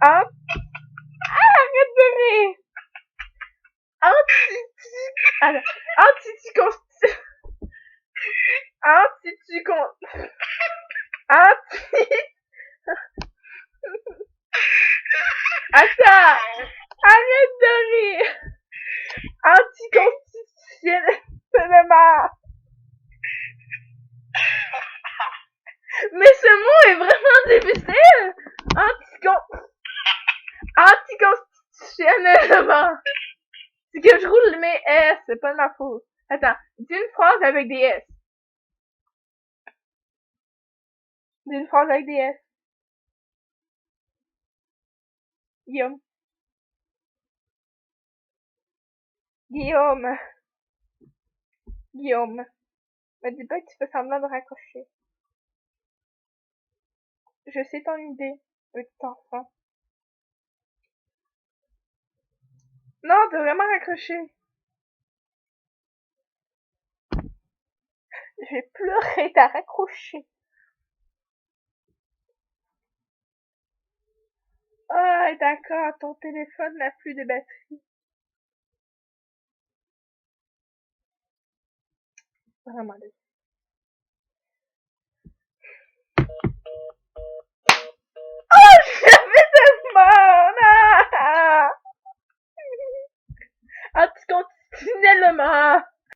Arrête de rire. Attends, arrête de rire. Anticonstitutionnellement. Mais ce mot est vraiment difficile. Anticonstitutionnellement. C'est que je roule mes S, c'est pas de ma faute. Attends, dis une phrase avec des S. Dis une phrase avec des S. Guillaume. Guillaume. Guillaume. Me dis pas que tu fais semblant de raccrocher. Je sais ton idée, petit enfant. Non, t'as vraiment raccroché. Je vais pleurer, t'as raccroché. Ah, d'accord, ton téléphone n'a plus de batterie. Vraiment,